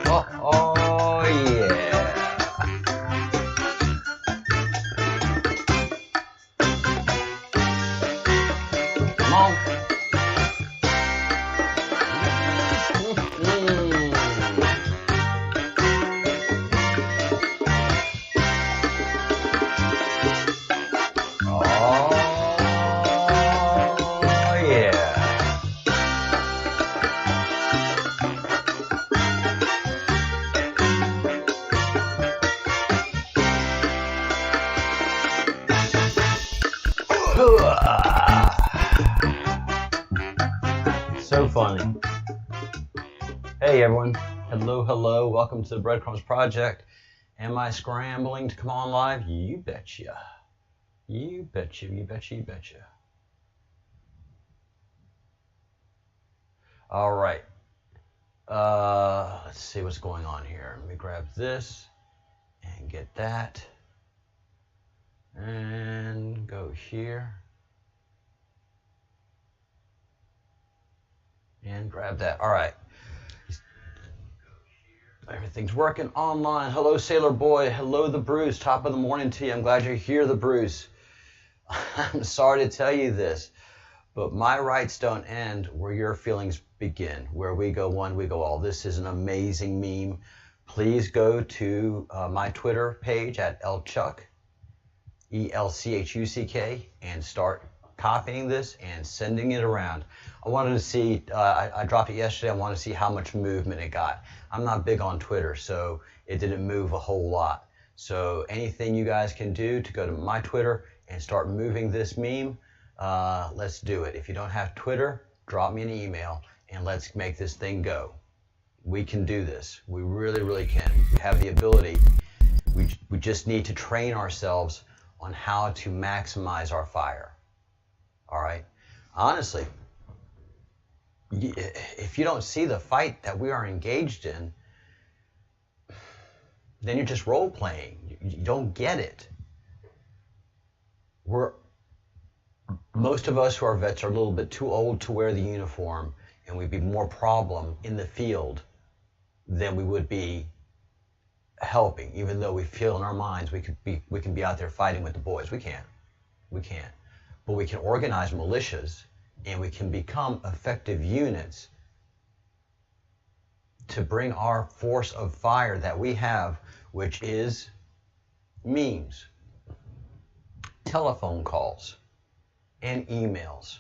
Oh, yeah. Come on. So funny. Hey everyone. Hello. Welcome to the Breadcrumbs Project. Am I scrambling to come on live? You betcha. You betcha. All right. Let's see what's going on here. Let me grab this and get that. And go here. And grab that. All right. Everything's working online. Hello, Sailor Boy. Hello, the Bruce. Top of the morning to you. I'm glad you're here, the Bruce. I'm sorry to tell you this, but my rights don't end where your feelings begin. Where we go one, we go all. This is an amazing meme. Please go to my Twitter page at elchuck, ELCHUCK, and start copying this and sending it around. I wanted to see, I dropped it yesterday, I wanted to see how much movement it got. I'm not big on Twitter, so it didn't move a whole lot. So anything you guys can do to go to my Twitter and start moving this meme, let's do it. If you don't have Twitter, drop me an email and let's make this thing go. We can do this. We really can. We have the ability. We just need to train ourselves on how to maximize our fire. All right? Honestly, if you don't see the fight that we are engaged in, then you're just role-playing. You don't get it. Most of us who are vets are a little bit too old to wear the uniform, and we'd be more problem in the field than we would be helping, even though we feel in our minds we can be out there fighting with the boys. We can't. But we can organize militias, and we can become effective units to bring our force of fire that we have, which is memes, telephone calls, and emails.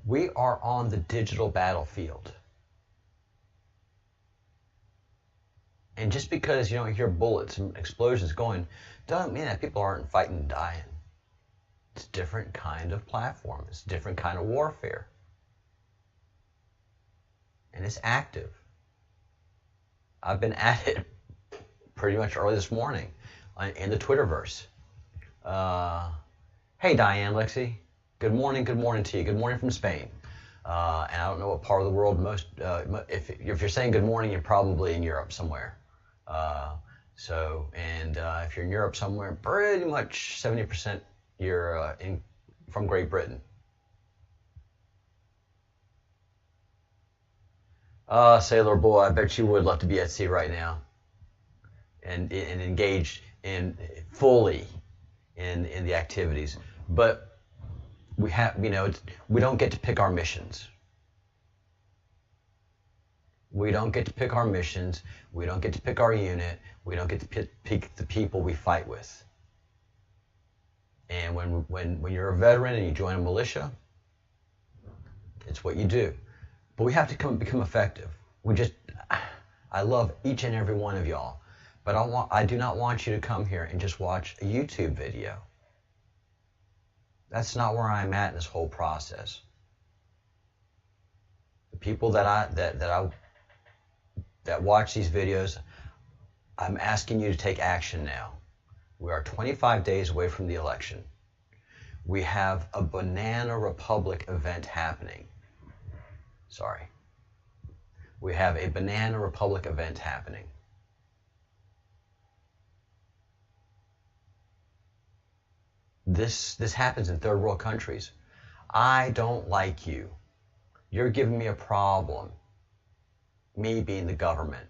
We are on the digital battlefield. And just because you don't hear bullets and explosions going, doesn't mean that people aren't fighting and dying. It's a different kind of platform. It's a different kind of warfare. And it's active. I've been at it pretty much early this morning in the Twitterverse. Hey, Diane, Lexi. Good morning to you. Good morning from Spain. And I don't know what part of the world if you're saying good morning, you're probably in Europe somewhere. If you're in Europe somewhere, pretty much 70% you're from Great Britain. Sailor Boy, I bet you would love to be at sea right now and engaged fully in the activities. But we don't get to pick our missions. We don't get to pick our missions. We don't get to pick our unit. We don't get to pick the people we fight with. And when you're a veteran and you join a militia, it's what you do. But we have to become effective. I love each and every one of y'all, but I do not want you to come here and just watch a YouTube video. That's not where I'm at in this whole process. The people that watch these videos, I'm asking you to take action now. We are 25 days away from the election. We have a Banana Republic event happening. We have a Banana Republic event happening. This happens in third world countries. I don't like you. You're giving me a problem. Me being the government.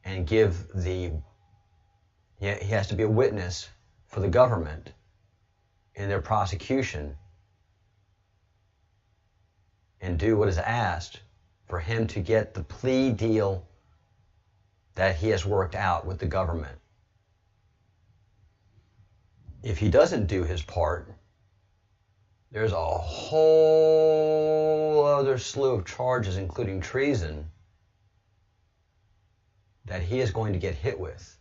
and give he has to be a witness for the government in their prosecution and do what is asked for him to get the plea deal that he has worked out with the government. If he doesn't do his part, there's a whole other slew of charges, including treason, that he is going to get hit with.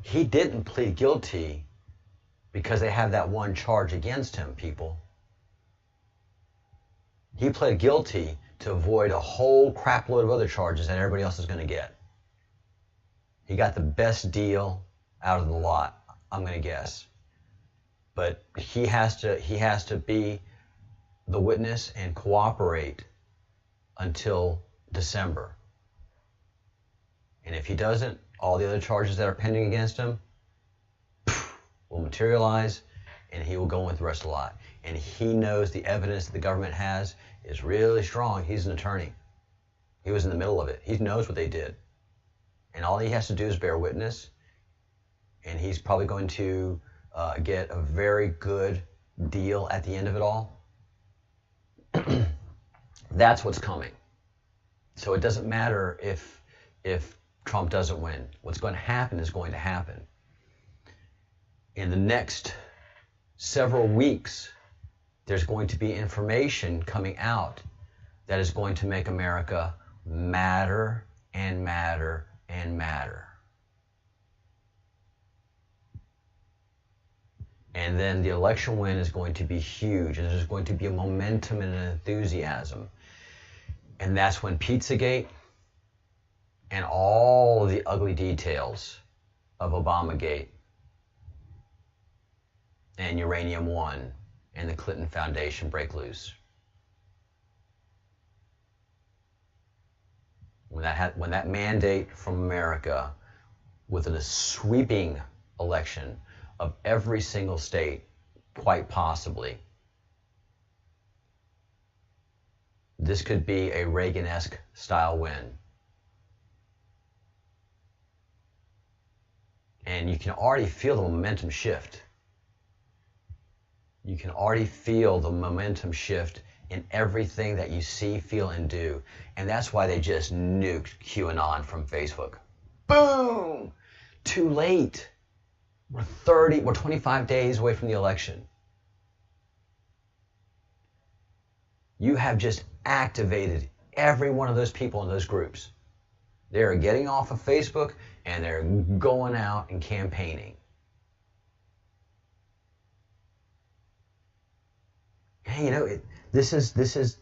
He didn't plead guilty because they have that one charge against him, people. He pled guilty to avoid a whole crap load of other charges that everybody else is going to get. He got the best deal out of the lot, I'm going to guess. But he has to be the witness and cooperate until December. And if he doesn't, all the other charges that are pending against him will materialize, and he will go in with the rest of the lot. And he knows the evidence that the government has is really strong. He's an attorney. He was in the middle of it. He knows what they did. And all he has to do is bear witness, and he's probably going to get a very good deal at the end of it all. That's what's coming. So it doesn't matter if Trump doesn't win. What's going to happen is going to happen. In the next several weeks, there's going to be information coming out that is going to make America madder and madder and madder. And then the election win is going to be huge, and there's going to be a momentum and an enthusiasm. And that's when Pizzagate and all the ugly details of Obamagate and Uranium One and the Clinton Foundation break loose. When that mandate from America, with a sweeping election of every single state, quite possibly, this could be a Reagan-esque style win. And you can already feel the momentum shift. You can already feel the momentum shift in everything that you see, feel, and do. And that's why they just nuked QAnon from Facebook. Boom! Too late. We're 25 days away from the election. You have just activated every one of those people in those groups. They're getting off of Facebook and they're going out and campaigning. Hey, this is the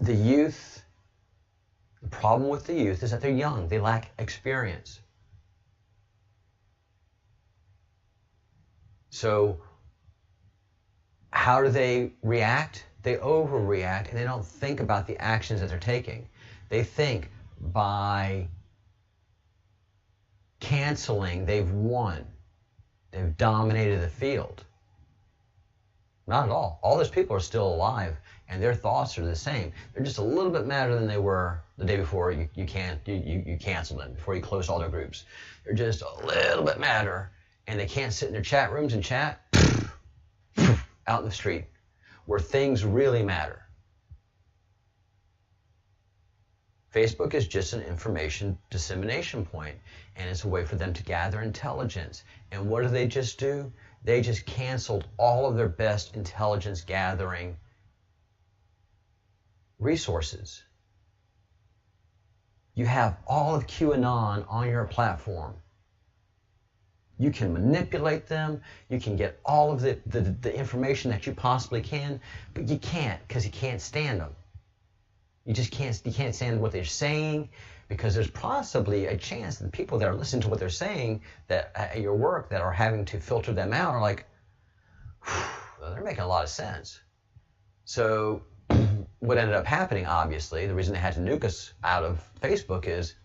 youth. The problem with the youth is that they're young. They lack experience. So how do they react? They overreact, and they don't think about the actions that they're taking. They think by canceling, they've won. They've dominated the field. Not at all. All those people are still alive, and their thoughts are the same. They're just a little bit madder than they were the day before you canceled them, before you closed all their groups. They're just a little bit madder, and they can't sit in their chat rooms and chat out in the street where things really matter. Facebook is just an information dissemination point, and it's a way for them to gather intelligence. And what do they just do? They just canceled all of their best intelligence gathering resources. You have all of QAnon on your platform. You can manipulate them. You can get all of the information that you possibly can, but you can't, because you can't stand them. You can't stand what they're saying, because there's possibly a chance that the people that are listening to what they're saying that at your work that are having to filter them out are like, well, they're making a lot of sense. So what ended up happening, obviously, the reason they had to nuke us out of Facebook is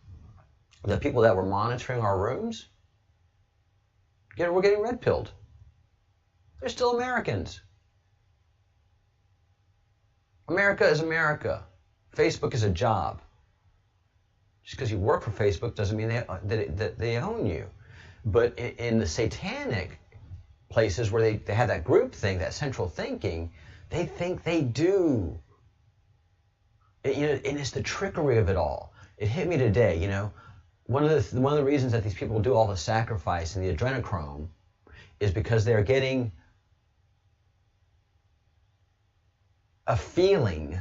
the people that were monitoring our rooms, we're getting red-pilled. They're still Americans. America is America. Facebook is a job. Just because you work for Facebook doesn't mean that they own you. But in the satanic places where they have that group thing, that central thinking, they think they do. And it's the trickery of it all. It hit me today, One of the reasons that these people do all the sacrifice and the adrenochrome is because they're getting a feeling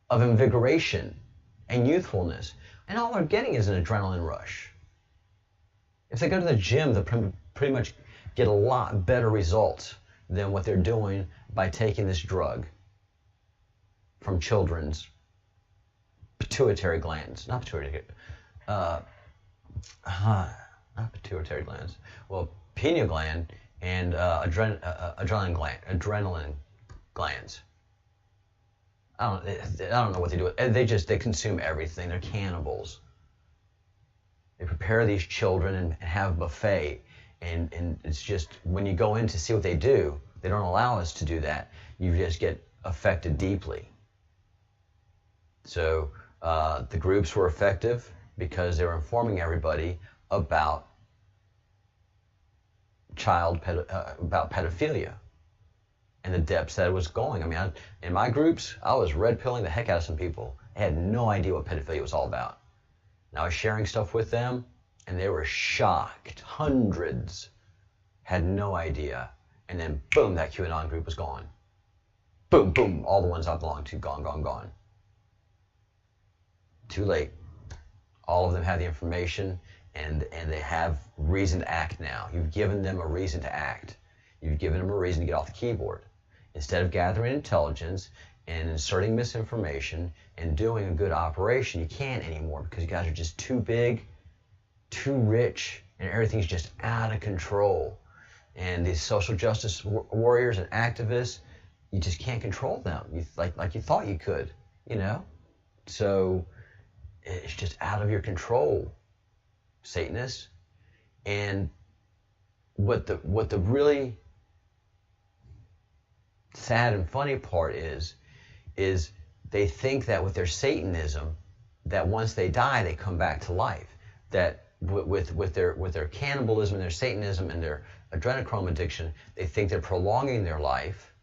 of invigoration and youthfulness. And all they're getting is an adrenaline rush. If they go to the gym, they'll pretty much get a lot better results than what they're doing by taking this drug from children's pituitary glands. Not pituitary glands. Well, pineal gland and adrenaline glands. I don't know what they do. They consume everything. They're cannibals. They prepare these children and have a buffet, and it's just when you go in to see what they do, they don't allow us to do that. You just get affected deeply. So the groups were effective because they were informing everybody about about pedophilia and the depths that it was going. I mean, in my groups, I was red pilling the heck out of some people. I had no idea what pedophilia was all about. And I was sharing stuff with them, and they were shocked. Hundreds had no idea. And then, boom, that QAnon group was gone. Boom, boom, all the ones I belonged to, gone, gone, gone. Too late. All of them have the information, and they have reason to act now. You've given them a reason to act. You've given them a reason to get off the keyboard. Instead of gathering intelligence and inserting misinformation and doing a good operation, you can't anymore because you guys are just too big, too rich, and everything's just out of control. And these social justice warriors and activists, you just can't control them like you thought you could, So it's just out of your control, Satanists. And what the really sad and funny part is they think that with their Satanism, that once they die, they come back to life. That with their cannibalism and their Satanism and their adrenochrome addiction, they think they're prolonging their life,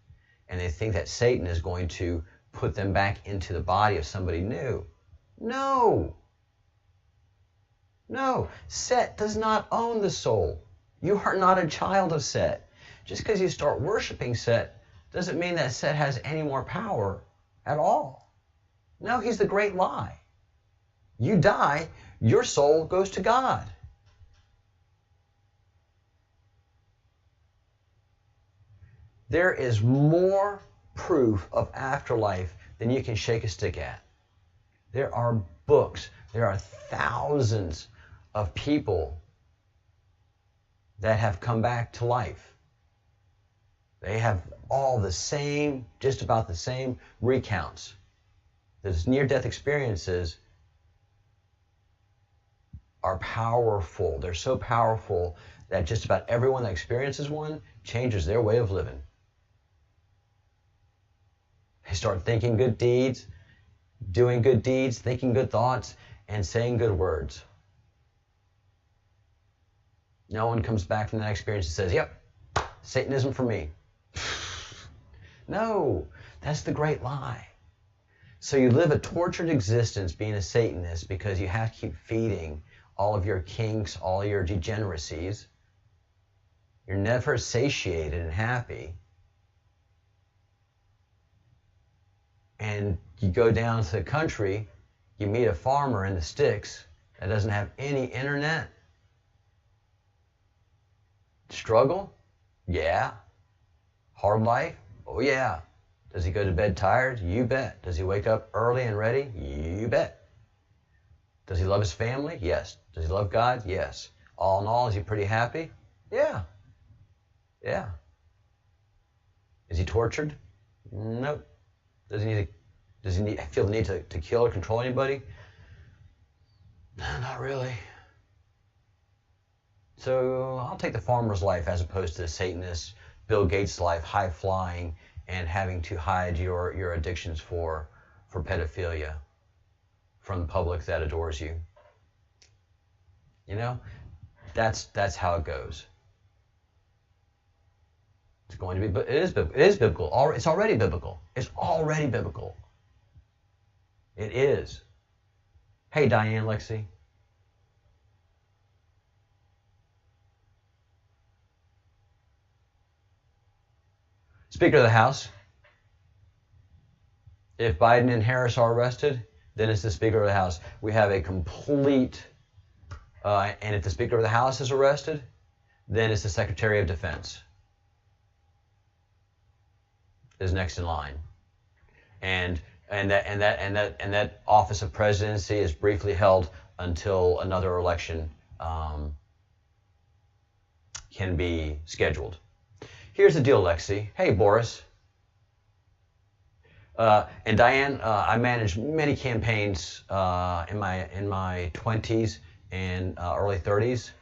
and they think that Satan is going to put them back into the body of somebody new. No. Set does not own the soul. You are not a child of Set. Just because you start worshiping Set doesn't mean that Set has any more power at all. No, he's the great lie. You die, your soul goes to God. There is more proof of afterlife than you can shake a stick at. There are books, there are thousands of people that have come back to life. They have all the same, just about the same recounts. Those near-death experiences are powerful. They're so powerful that just about everyone that experiences one changes their way of living. They start thinking good deeds, doing good deeds, thinking good thoughts, and saying good words. No one comes back from that experience and says, yep, Satanism for me. No, that's the great lie. So you live a tortured existence being a Satanist because you have to keep feeding all of your kinks, all your degeneracies. You're never satiated and happy. And you go down to the country, you meet a farmer in the sticks that doesn't have any internet. Struggle? Yeah. Hard life? Oh yeah. Does he go to bed tired? You bet. Does he wake up early and ready? You bet. Does he love his family? Yes. Does he love God? Yes. All in all, is he pretty happy? Yeah. Yeah. Is he tortured? Nope. Does he feel the need to kill or control anybody? No, not really. So I'll take the farmer's life as opposed to the Satanist, Bill Gates' life, high-flying, and having to hide your addictions for pedophilia from the public that adores you. You know, that's how it goes. It's going to be, it is biblical. It's already biblical. It's already biblical. It is. Hey, Diane, Lexi. Speaker of the House. If Biden and Harris are arrested, then it's the Speaker of the House. We have a complete, and if the Speaker of the House is arrested, then it's the Secretary of Defense is next in line, and that office of presidency is briefly held until another election can be scheduled. Here's the deal, Lexi. Hey, Boris. And Diane, I managed many campaigns in my 20s and early 30s,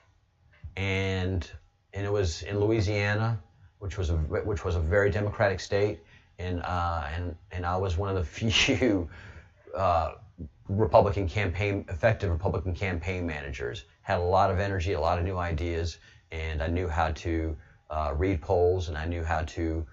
and it was in Louisiana, which was a very democratic state, and I was one of the few effective Republican campaign managers. Had a lot of energy, a lot of new ideas, and I knew how to read polls, and I knew how to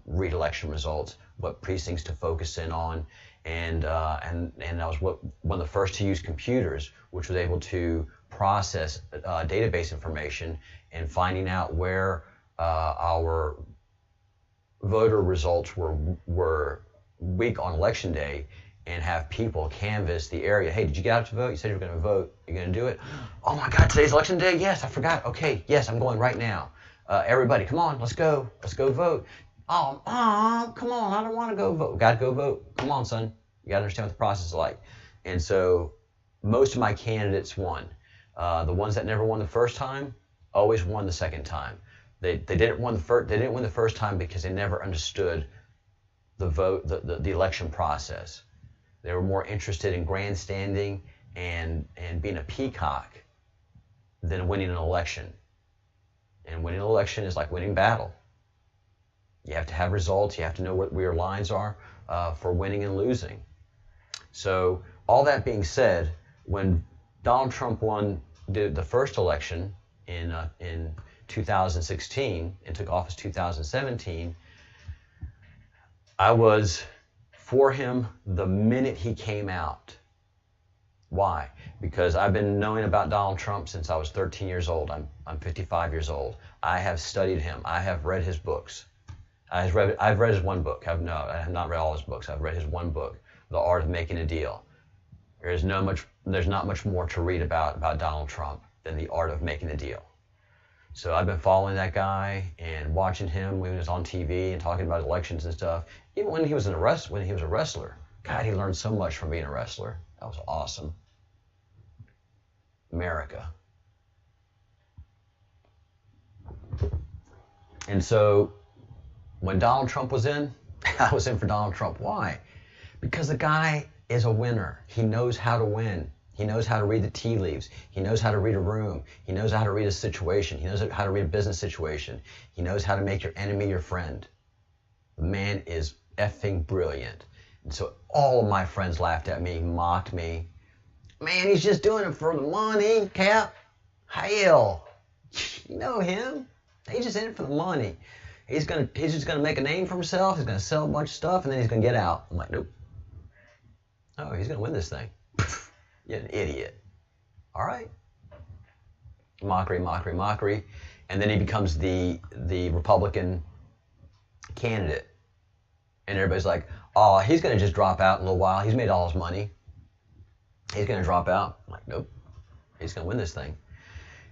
read election results, what precincts to focus in on, and I was one of the first to use computers, which was able to process database information and finding out where our voter results were weak on election day, and have people canvass the area. Hey, did you get out to vote? You said you were going to vote. You're going to do it? Oh my God, today's election day? Yes, I forgot. Okay, yes, I'm going right now. Everybody, come on, let's go. Let's go vote. Oh, come on, I don't want to go vote. Got to go vote. Come on, son. You got to understand what the process is like. And so most of my candidates won. The ones that never won the first time always won the second time. They didn't win the first time because they never understood the vote, the election process. They were more interested in grandstanding and being a peacock than winning an election. And winning an election is like winning battle. You have to have results. You have to know where your lines are for winning and losing. So all that being said, when Donald Trump won the first election in 2016 and took office 2017, I was for him the minute he came out. Why? Because I've been knowing about Donald Trump since I was 13 years old. I'm 55 years old. I have studied him. I have read his books. I've read his one book. I have not read all his books. I've read his one book, The Art of Making a Deal. There's not much more to read about Donald Trump than The Art of Making a Deal. So I've been following that guy and watching him when he was on TV and talking about elections and stuff. Even when he was a wrestler, God, he learned so much from being a wrestler. That was awesome. America. And so when Donald Trump was in, I was in for Donald Trump. Why? Because the guy is a winner. He knows how to win. He knows how to read the tea leaves. He knows how to read a room. He knows how to read a situation. He knows how to read a business situation. He knows how to make your enemy your friend. The man is effing brilliant. And so all of my friends laughed at me, mocked me. Man, he's just doing it for the money, Cap. Hell, you know him. He's just in it for the money. He's just gonna make a name for himself. He's gonna sell a bunch of stuff, and then he's gonna get out. I'm like, nope. Oh, he's gonna win this thing. You're an idiot. All right. Mockery, mockery, mockery. And then he becomes the Republican candidate. And everybody's like, oh, he's going to just drop out in a little while. He's made all his money. He's going to drop out. I'm like, nope. He's going to win this thing.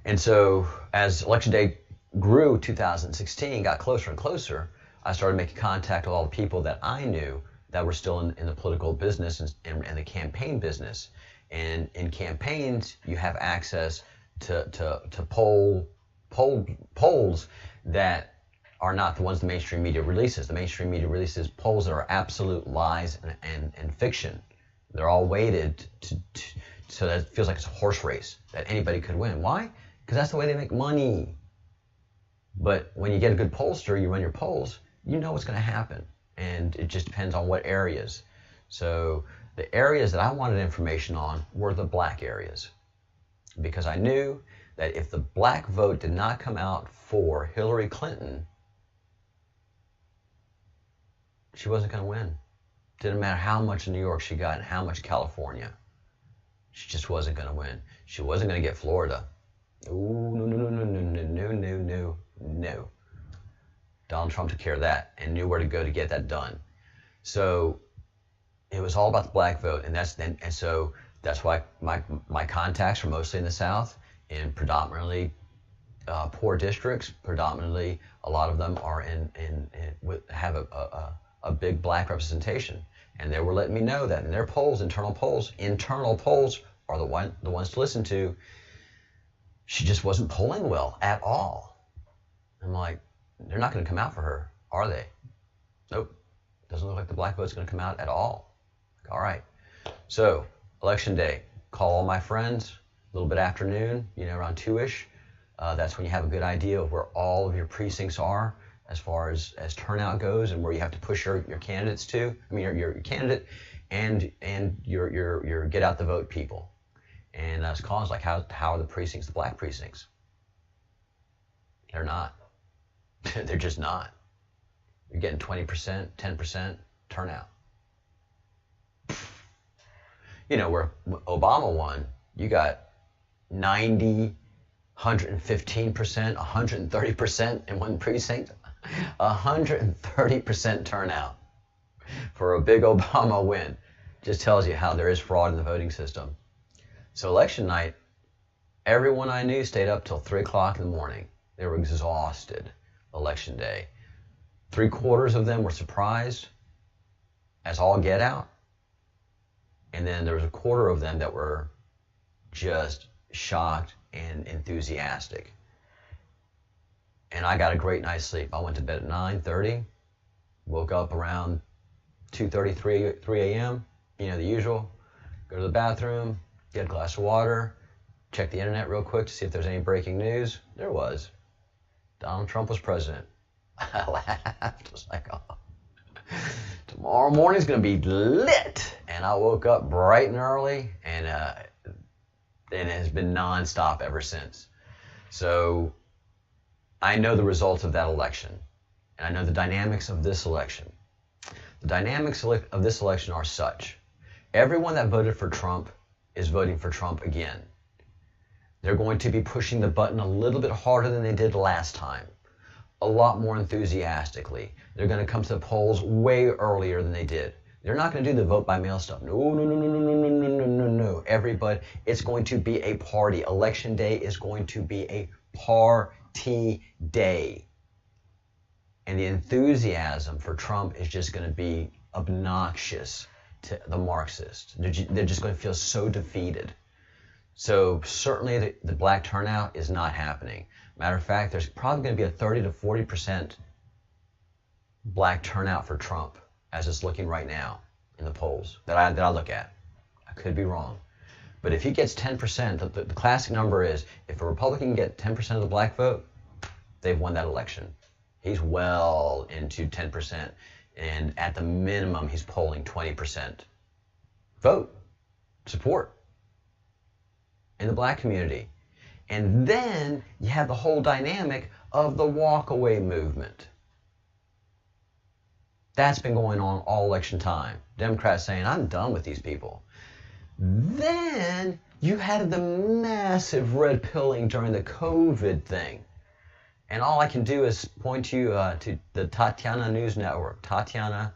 And so as election day grew, 2016, got closer and closer, I started making contact with all the people that I knew that were still in the political business and the campaign business. And in campaigns, you have access to polls that are not the ones the mainstream media releases. The mainstream media releases polls that are absolute lies and fiction. They're all weighted so that it feels like it's a horse race, that anybody could win. Why? Because that's the way they make money. But when you get a good pollster, you run your polls, you know what's going to happen. And it just depends on what areas. So the areas that I wanted information on were the black areas, because I knew that if the black vote did not come out for Hillary Clinton, she wasn't going to win. Didn't matter how much in New York she got and how much California. She just wasn't going to win. She wasn't going to get Florida. Ooh, no, no, no, no, no, no, no, no, no. Donald Trump took care of that and knew where to go to get that done. So it was all about the black vote, and so that's why my contacts are mostly in the South, in predominantly poor districts. Predominantly, a lot of them are have a big black representation, and they were letting me know that in their polls, internal polls are the ones to listen to. She just wasn't polling well at all. I'm like, they're not going to come out for her, are they? Nope. Doesn't look like the black vote's going to come out at all. Like, all right. So, election day. Call all my friends, a little bit afternoon, around 2-ish. That's when you have a good idea of where all of your precincts are as far as turnout goes, and where you have to push your candidates to. I mean, your candidate and your get out the vote people. And I was calling, like, how are the precincts, the black precincts? They're not. They're just not. You're getting 20%, 10% turnout. Where Obama won, you got 90, 115%, 130% in one precinct. 130% turnout for a big Obama win. Just tells you how there is fraud in the voting system. So election night, everyone I knew stayed up till 3 o'clock in the morning. They were exhausted election day. 3/4 of them were surprised as all get out. And then there was 1/4 of them that were just shocked and enthusiastic. And I got a great night's sleep. I went to bed at 9:30, woke up around 2:30, 3 a.m., the usual. Go to the bathroom, get a glass of water, check the internet real quick to see if there's any breaking news. There was. Donald Trump was president. I laughed. I was like, oh, tomorrow morning's going to be lit. And I woke up bright and early, and it has been nonstop ever since. So I know the results of that election, and I know the dynamics of this election. The dynamics of this election are such. Everyone that voted for Trump is voting for Trump again. They're going to be pushing the button a little bit harder than they did last time, a lot more enthusiastically. They're going to come to the polls way earlier than they did. They're not going to do the vote by mail stuff. No, no, no, no, no, no, no, no, no, no. Everybody, it's going to be a party. Election day is going to be a party day. And the enthusiasm for Trump is just going to be obnoxious to the Marxists. They're just going to feel so defeated. So certainly the black turnout is not happening. Matter of fact, there's probably going to be a 30 to 40% black turnout for Trump as it's looking right now in the polls that I look at. I could be wrong. But if he gets 10%, the classic number is if a Republican can get 10% of the black vote, they've won that election. He's well into 10%, and at the minimum, he's polling 20% vote support in the black community. And then you have the whole dynamic of the walkaway movement. That's been going on all election time. Democrats saying, I'm done with these people. Then you had the massive red pilling during the COVID thing. And all I can do is point you to the Tatiana News Network, Tatiana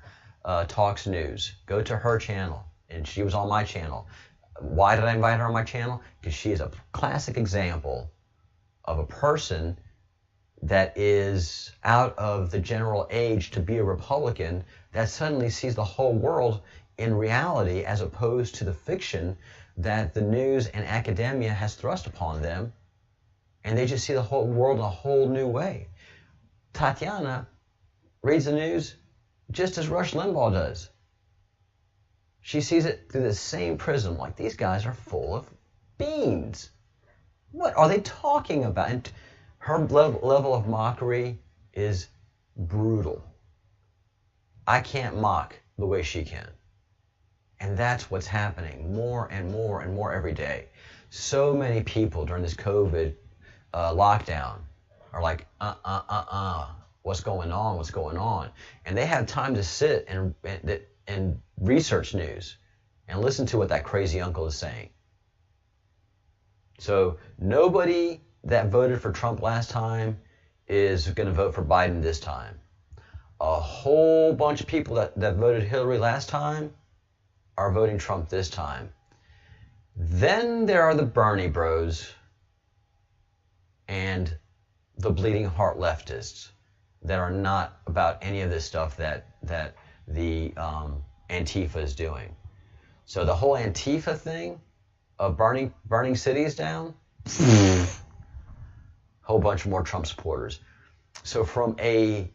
Talks News. Go to her channel, and she was on my channel. Why did I invite her on my channel? Because she is a classic example of a person that is out of the general age to be a Republican that suddenly sees the whole world in reality as opposed to the fiction that the news and academia has thrust upon them. And they just see the whole world in a whole new way. Tatiana reads the news just as Rush Limbaugh does. She sees it through the same prism, like these guys are full of beans. What are they talking about? And her level of mockery is brutal. I can't mock the way she can. And that's what's happening more and more and more every day. So many people during this COVID lockdown are like, what's going on, what's going on? And they have time to sit and research news and listen to what that crazy uncle is saying. So nobody that voted for Trump last time is going to vote for Biden this time. A whole bunch of people that voted Hillary last time are voting Trump this time. Then there are the Bernie bros and the bleeding heart leftists that are not about any of this stuff that the Antifa is doing. So the whole Antifa thing of burning cities down, whole bunch more Trump supporters. So from a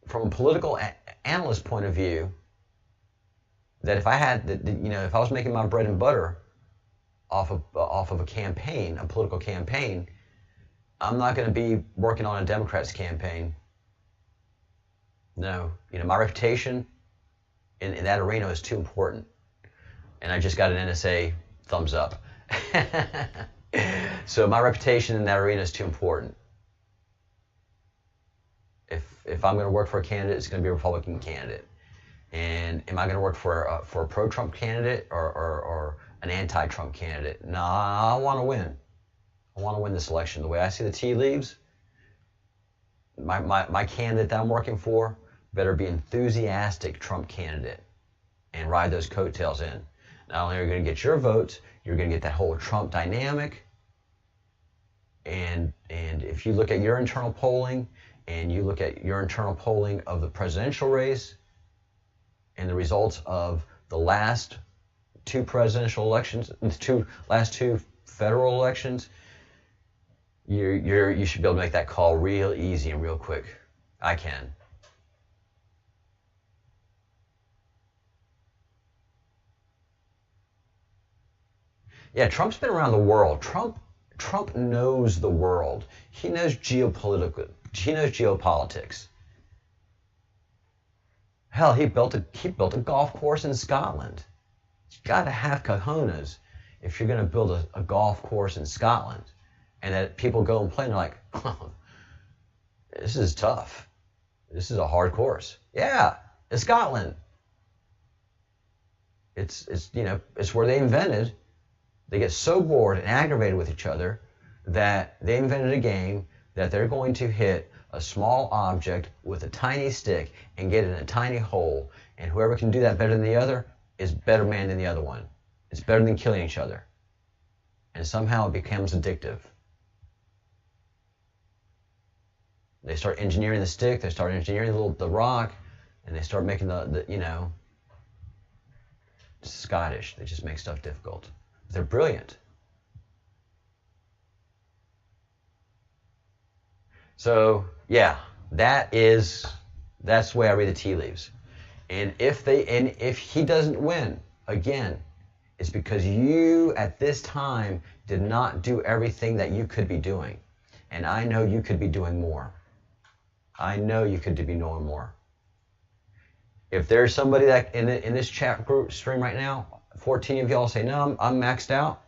political analyst point of view, that if I had, if I was making my bread and butter off of a campaign, a political campaign, I'm not going to be working on a Democrat's campaign. No, my reputation in that arena is too important. And I just got an NSA thumbs up. So my reputation in that arena is too important. If I'm going to work for a candidate, it's going to be a Republican candidate. And am I going to work for a pro-Trump candidate or an anti-Trump candidate? No, I want to win. I want to win this election. The way I see the tea leaves, my candidate that I'm working for better be enthusiastic Trump candidate and ride those coattails in. Not only are you going to get your votes, you're going to get that whole Trump dynamic. And if you look at your internal polling and you look at your internal polling of the presidential race and the results of the last two presidential elections, the last two federal elections, you should be able to make that call real easy and real quick. I can. Yeah, Trump's been around the world. Trump knows the world. He knows geopolitics. Hell, he built a golf course in Scotland. You got to have cojones if you're going to build a golf course in Scotland, and that people go and play and they're like, oh, this is tough. This is a hard course. Yeah, it's Scotland. It's where they invented. They get so bored and aggravated with each other that they invented a game that they're going to hit a small object with a tiny stick and get it in a tiny hole, and whoever can do that better than the other is better man than the other one. It's better than killing each other. And somehow it becomes addictive. They start engineering the stick, they start engineering the rock, and they start making the Scottish. They just make stuff difficult. They're brilliant. So yeah, that's the way I read the tea leaves. And if he doesn't win again, it's because you at this time did not do everything that you could be doing. And I know you could be doing more. I know you could be doing more. If there's somebody that in this chat group stream right now, 14 of y'all say, no, I'm maxed out,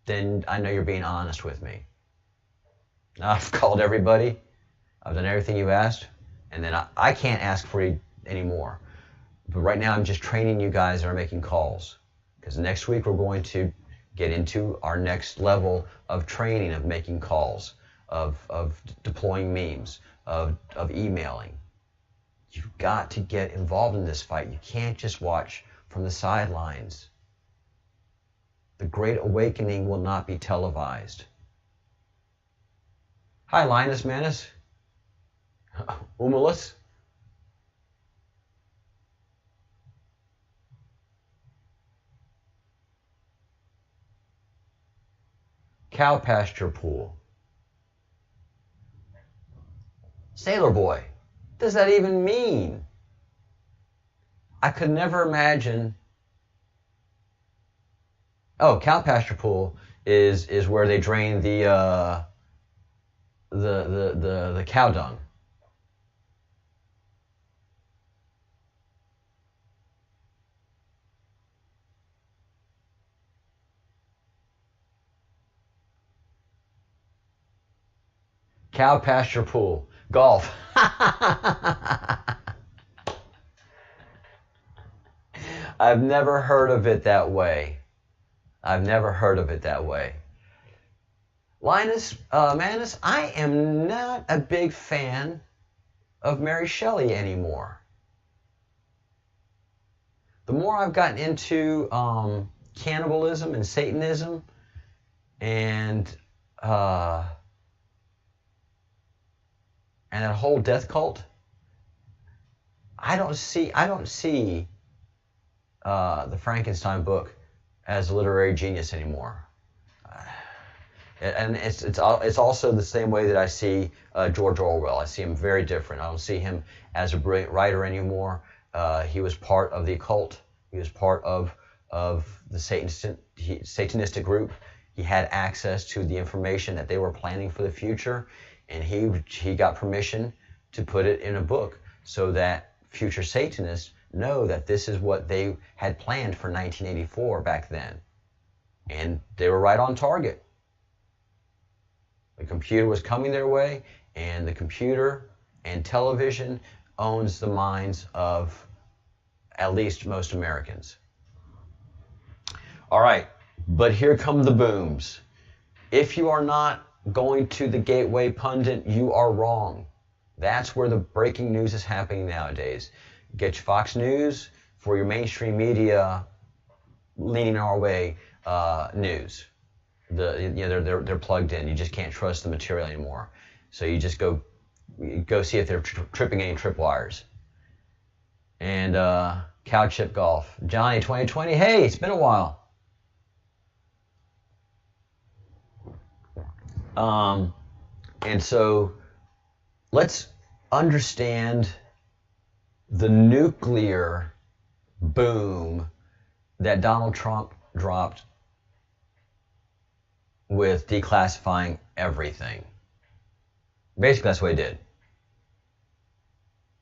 then I know you're being honest with me. I've called everybody. I've done everything you asked, and then I can't ask for you anymore. But right now I'm just training you guys that are making calls, because next week we're going to get into our next level of training of making calls, of deploying memes, of emailing. You've got to get involved in this fight. You can't just watch from the sidelines. The Great Awakening will not be televised. Hi, Linus Manus. Umulus. Cow pasture pool. Sailor boy. What does that even mean? I could never imagine. Oh, cow pasture pool is where they drain the cow dung. Cow pasture pool. Golf. I've never heard of it that way. I've never heard of it that way. Linus, Manus, I am not a big fan of Mary Shelley anymore. The more I've gotten into cannibalism and Satanism and that whole death cult, I don't see the Frankenstein book as a literary genius anymore. And it's also the same way that I see George Orwell. I see him very different. I don't see him as a brilliant writer anymore. He was part of the occult. He was part of the Satanistic group. He had access to the information that they were planning for the future, and he got permission to put it in a book so that future Satanists know that this is what they had planned for 1984 back then. And they were right on target. The computer was coming their way, and the computer and television owns the minds of at least most Americans. All right, but here come the booms. If you are not going to the Gateway Pundit, you are wrong. That's where the breaking news is happening nowadays. Get your Fox News for your mainstream media leaning our way news. They're plugged in. You just can't trust the material anymore. So you just go see if they're tripping any tripwires. And cow chip golf. Johnny 2020. Hey, it's been a while. And so let's understand the nuclear boom that Donald Trump dropped with declassifying everything. Basically, that's what he did.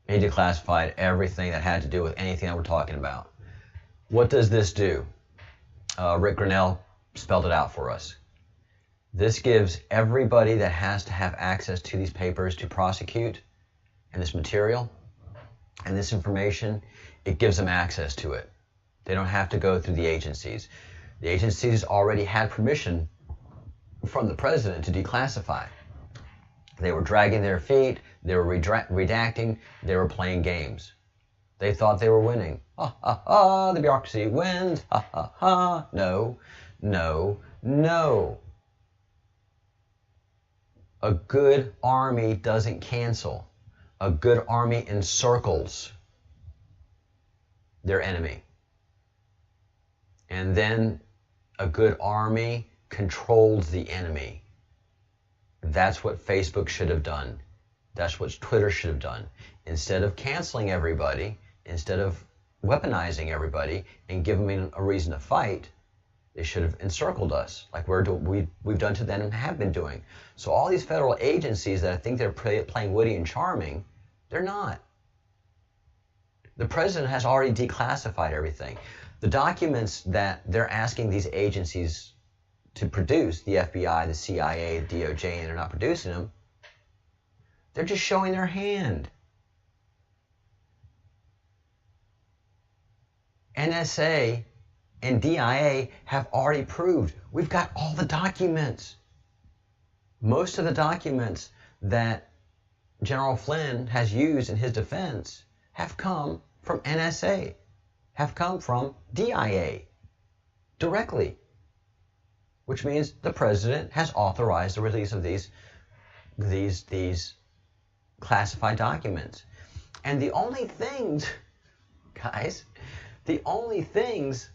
He declassified everything that had to do with anything that we're talking about. What does this do? Rick Grinnell spelled it out for us. This gives everybody that has to have access to these papers to prosecute and this material and this information, it gives them access to it. They don't have to go through the agencies. The agencies already had permission from the president to declassify. They were dragging their feet, they were redacting, they were playing games. They thought they were winning. Ha ha ha, the bureaucracy wins. Ha ha ha. No, no, no. A good army doesn't cancel. A good army encircles their enemy. And then a good army controls the enemy. That's what Facebook should have done. That's what Twitter should have done. Instead of canceling everybody, instead of weaponizing everybody and giving them a reason to fight, they should have encircled us like we've done to them and have been doing. So all these federal agencies that I think they're playing witty and charming, they're not. The president has already declassified everything. The documents that they're asking these agencies to produce, the FBI, the CIA, the DOJ, and they're not producing them, they're just showing their hand. NSA and DIA have already proved we've got all the documents. Most of the documents that General Flynn has used in his defense have come from NSA, have come from DIA directly, which means the president has authorized the release of these classified documents. And the only things, guys, the only things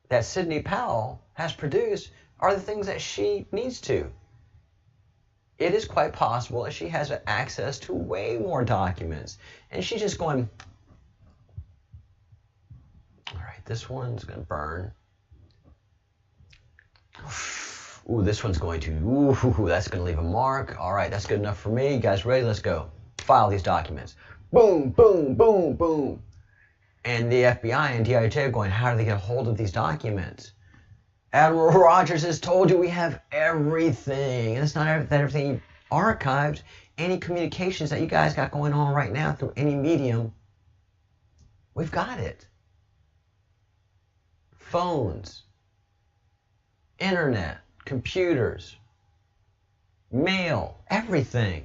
that Sidney Powell has produced are the things that she needs to. It is quite possible that she has access to way more documents. And she's just going, all right, this one's going to burn. Ooh, this one's going to, ooh, that's going to leave a mark. All right, that's good enough for me. You guys ready? Let's go. File these documents. Boom, boom, boom, boom. And the FBI and DIJ are going, how do they get a hold of these documents? Admiral Rogers has told you we have everything. And it's not everything archived. Any communications that you guys got going on right now through any medium, we've got it. Phones, internet, computers, mail, everything.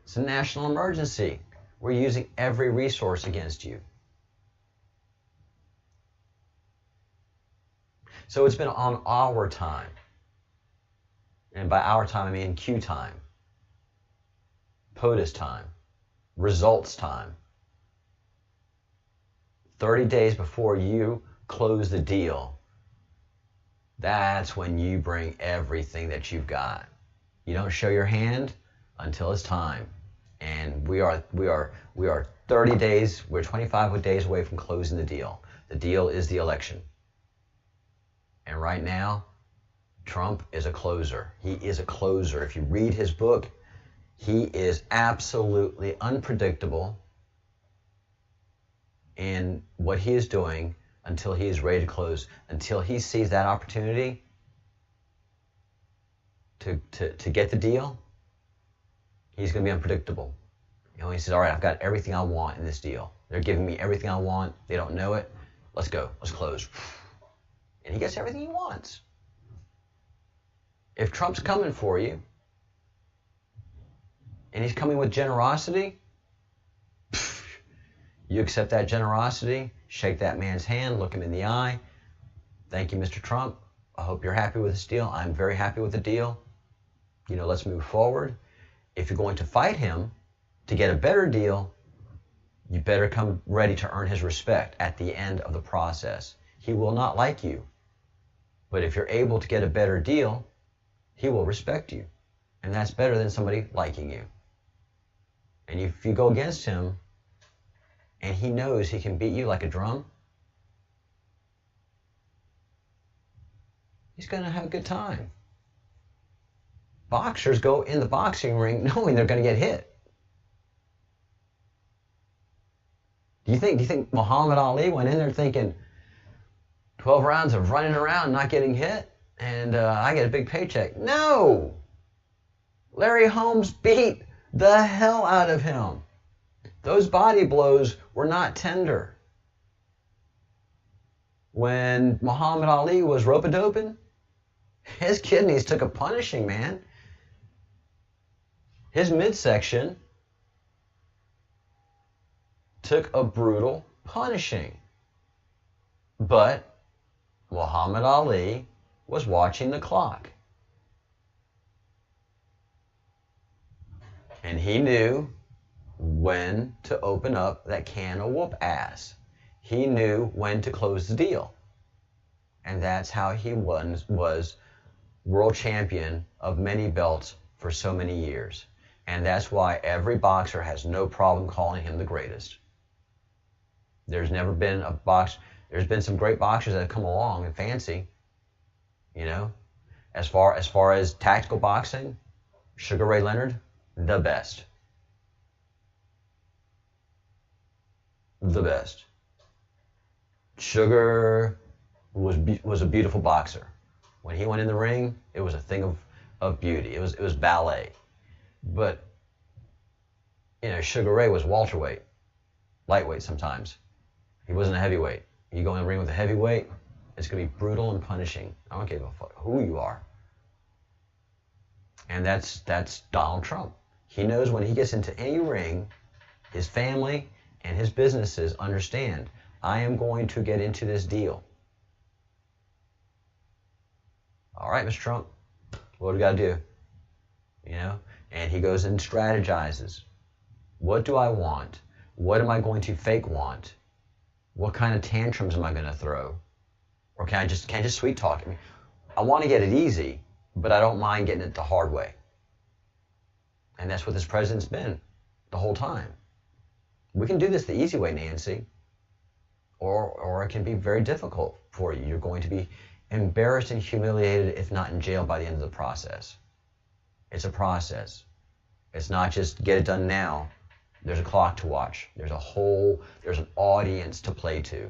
It's a national emergency. We're using every resource against you. So it's been on our time. And by our time, I mean Q time, POTUS time, results time. 30 days before you close the deal, that's when you bring everything that you've got. You don't show your hand until it's time. And we are 30 days, we're 25 days away from closing the deal. The deal is the election. And right now, Trump is a closer. He is a closer. If you read his book, he is absolutely unpredictable in what he is doing until he is ready to close, until he sees that opportunity to get the deal. He's going to be unpredictable. You know, he says, all right, I've got everything I want in this deal. They're giving me everything I want. They don't know it. Let's go. Let's close. And he gets everything he wants. If Trump's coming for you, and he's coming with generosity, you accept that generosity, shake that man's hand, look him in the eye. Thank you, Mr. Trump. I hope you're happy with this deal. I'm very happy with the deal. You know, let's move forward. If you're going to fight him to get a better deal, you better come ready to earn his respect at the end of the process. He will not like you. But if you're able to get a better deal, he will respect you. And that's better than somebody liking you. And if you go against him, and he knows he can beat you like a drum, he's going to have a good time. Boxers go in the boxing ring knowing they're going to get hit. Do you think Muhammad Ali went in there thinking 12 rounds of running around not getting hit and I get a big paycheck? No! Larry Holmes beat the hell out of him. Those body blows were not tender. When Muhammad Ali was rope-a-doping, his kidneys took a punishing, man. His midsection took a brutal punishing. But Muhammad Ali was watching the clock. And he knew when to open up that can of whoop ass. He knew when to close the deal. And that's how he was world champion of many belts for so many years. And that's why every boxer has no problem calling him the greatest. There's never been a there's been some great boxers that have come along and fancy, you know. As far as tactical boxing, Sugar Ray Leonard, the best. The best. Sugar was a beautiful boxer. When he went in the ring, it was a thing of beauty. It was ballet. But, you know, Sugar Ray was welterweight, lightweight sometimes. He wasn't a heavyweight. You go in the ring with a heavyweight, it's going to be brutal and punishing. I don't give a fuck who you are. And that's Donald Trump. He knows when he gets into any ring, his family and his businesses understand, I am going to get into this deal. All right, Mr. Trump, what do we got to do? You know? And he goes and strategizes. What do I want? What am I going to fake want? What kind of tantrums am I going to throw? Or can I just sweet talk? I mean, I want to get it easy, but I don't mind getting it the hard way. And that's what this president's been the whole time. We can do this the easy way, Nancy. Or it can be very difficult for you. You're going to be embarrassed and humiliated, if not in jail, by the end of the process. It's a process. It's not just get it done now. There's a clock to watch. There's an audience to play to.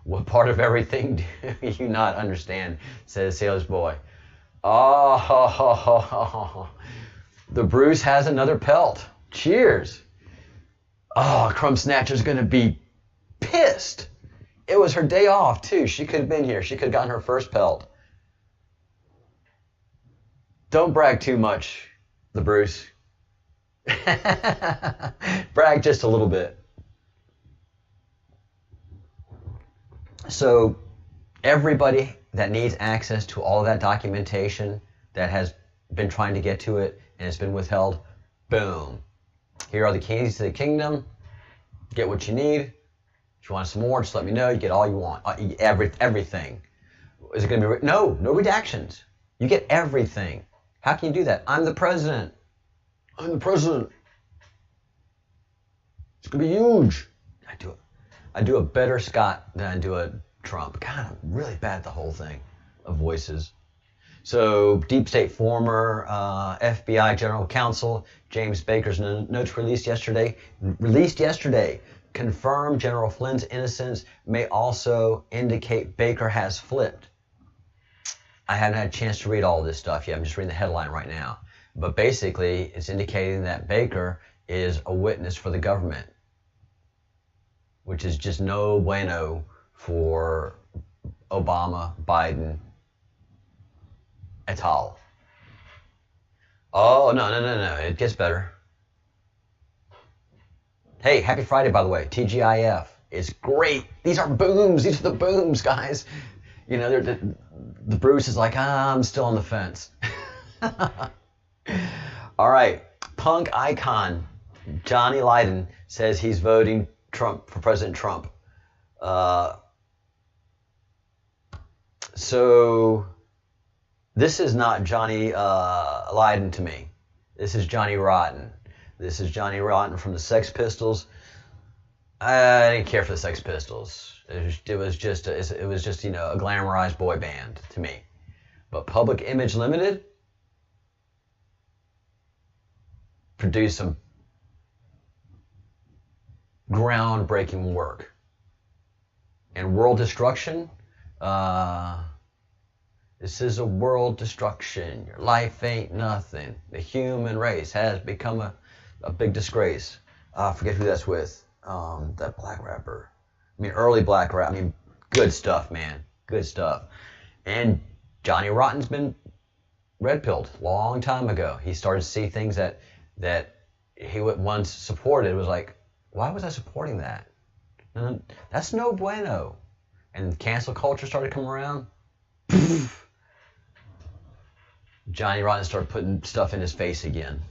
What part of everything do you not understand? Says Sailor's Boy. Oh, the Bruce has another pelt. Cheers. Oh, Crumb Snatcher's going to be pissed. It was her day off, too. She could have been here. She could have gotten her first pelt. Don't brag too much, the Bruce. Brag just a little bit. So everybody that needs access to all of that documentation that has been trying to get to it and it's been withheld, boom. Here are the keys to the kingdom. Get what you need. If you want some more, just let me know. You get all you want. Everything. Is it going to be... No redactions. You get everything. How can you do that? I'm the president. I'm the president. It's going to be huge. I do a better Scott than I do a Trump. God, I'm really bad at the whole thing of voices. So, Deep State former FBI General Counsel James Baker's notes released yesterday, confirm General Flynn's innocence, may also indicate Baker has flipped. I haven't had a chance to read all this stuff yet. I'm just reading the headline right now. But basically, it's indicating that Baker is a witness for the government, which is just no bueno for Obama, Biden, et al. Oh, no. It gets better. Hey, happy Friday, by the way. TGIF. It's great. These are booms. These are the booms, guys. You know, the Bruce is like, I'm still on the fence. All right. Punk icon Johnny Lydon says he's voting Trump for President Trump. So this is not Johnny Lydon to me. This is Johnny Rotten. This is Johnny Rotten from the Sex Pistols. I didn't care for the Sex Pistols. It was just a glamorized boy band to me. But Public Image Limited produced some groundbreaking work. And World Destruction, this is a world destruction. Your life ain't nothing. The human race has become a big disgrace. I forget who that's with. That black rapper. Early black rap. Good stuff, man. Good stuff. And Johnny Rotten's been red-pilled a long time ago. He started to see things that he once supported. It was like, why was I supporting that? That's no bueno. And cancel culture started coming around. Johnny Rotten started putting stuff in his face again.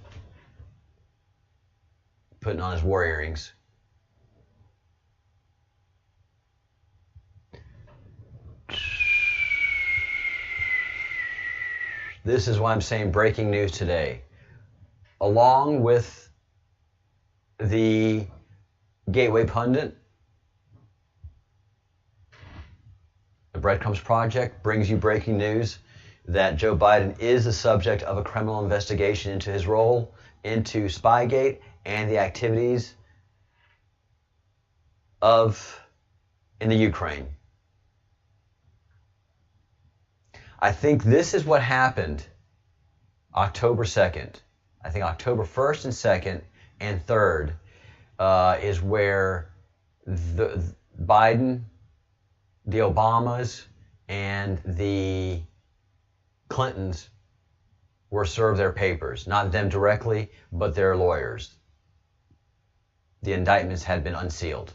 Putting on his war earrings. This is why I'm saying breaking news today. Along with the Gateway Pundit, the Breadcrumbs Project brings you breaking news that Joe Biden is the subject of a criminal investigation into his role into Spygate and the activities in the Ukraine. I think this is what happened October 2nd. I think October 1st and 2nd and 3rd is where the Biden, the Obamas, and the Clintons were served their papers. Not them directly, but their lawyers. The indictments had been unsealed,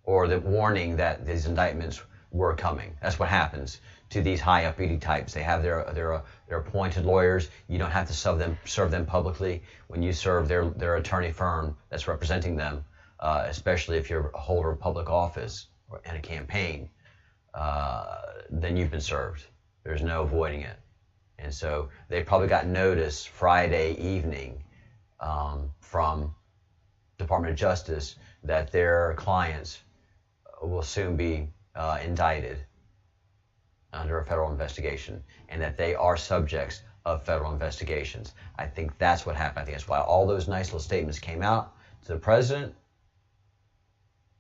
or the warning that these indictments were coming. That's what happens to these high uppity types. They have their appointed lawyers. You don't have to serve them publicly. When you serve their attorney firm that's representing them, especially if you're a holder of public office or in a campaign, then you've been served. There's no avoiding it. And so they probably got notice Friday evening from Department of Justice that their clients will soon be indicted under a federal investigation, and that they are subjects of federal investigations. I think that's what happened. I think that's why all those nice little statements came out to the president.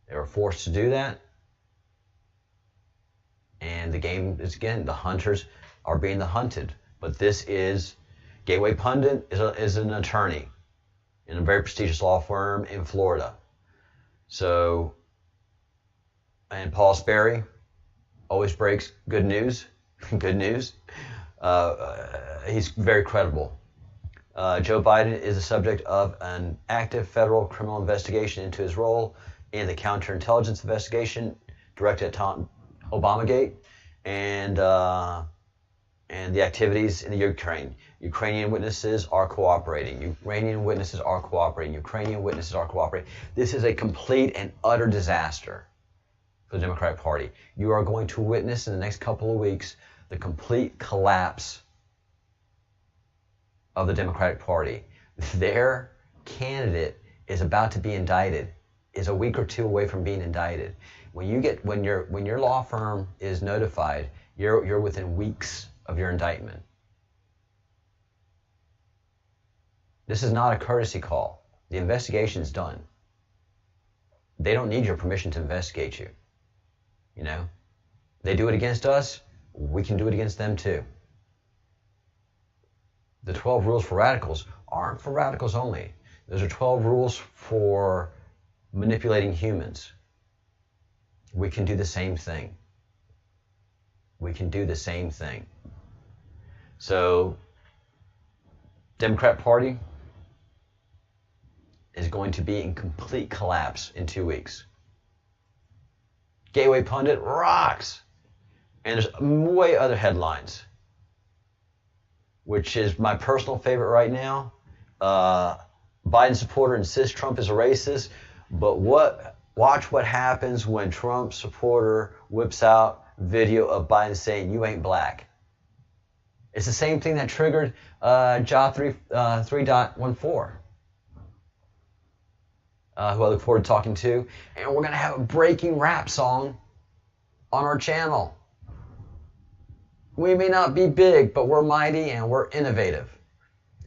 They were forced to do that. And the game is, again, the hunters are being the hunted. But this is, Gateway Pundit is an attorney in a very prestigious law firm in Florida. So, and Paul Sperry always breaks good news. Good news. He's very credible. Joe Biden is the subject of an active federal criminal investigation into his role in the counterintelligence investigation directed at Tom Obamagate and the activities in the Ukraine. Ukrainian witnesses are cooperating. Ukrainian witnesses are cooperating. Ukrainian witnesses are cooperating. This is a complete and utter disaster for the Democratic Party. You are going to witness in the next couple of weeks the complete collapse of the Democratic Party. Their candidate is about to be indicted, is a week or two away from being indicted. When your law firm is notified, you're within weeks of your indictment. This is not a courtesy call. The investigation's done. They don't need your permission to investigate you. You know? They do it against us, we can do it against them too. The 12 rules for radicals aren't for radicals only. Those are 12 rules for manipulating humans. We can do the same thing. We can do the same thing. So, Democrat Party is going to be in complete collapse in 2 weeks. Gateway Pundit rocks. And there's way other headlines, which is my personal favorite right now. Biden supporter insists Trump is a racist, but watch what happens when Trump supporter whips out video of Biden saying, "You ain't black." It's the same thing that triggered JA 3.14, who I look forward to talking to. And we're going to have a breaking rap song on our channel. We may not be big, but we're mighty and we're innovative.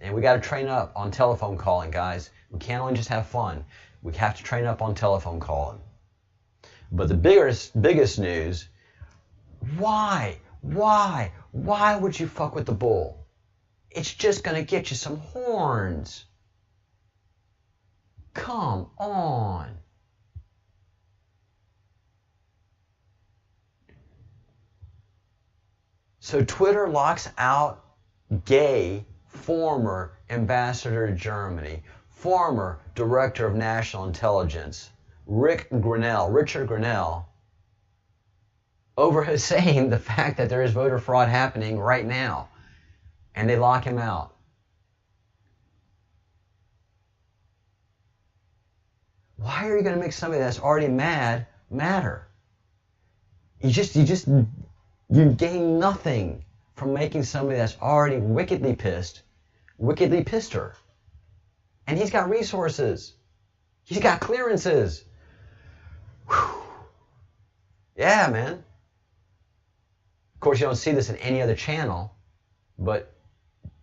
And we got to train up on telephone calling, guys. We can't only just have fun. We have to train up on telephone calling. But the biggest news, why would you fuck with the bull? It's just going to get you some horns. Come on. So Twitter locks out gay former ambassador to Germany, former director of national intelligence, Richard Grenell, over saying the fact that there is voter fraud happening right now, and they lock him out. Why are you going to make somebody that's already mad matter? You gain nothing from making somebody that's already wickedly pissed her. And he's got resources. He's got clearances. Whew. Yeah, man. Of course, you don't see this in any other channel, but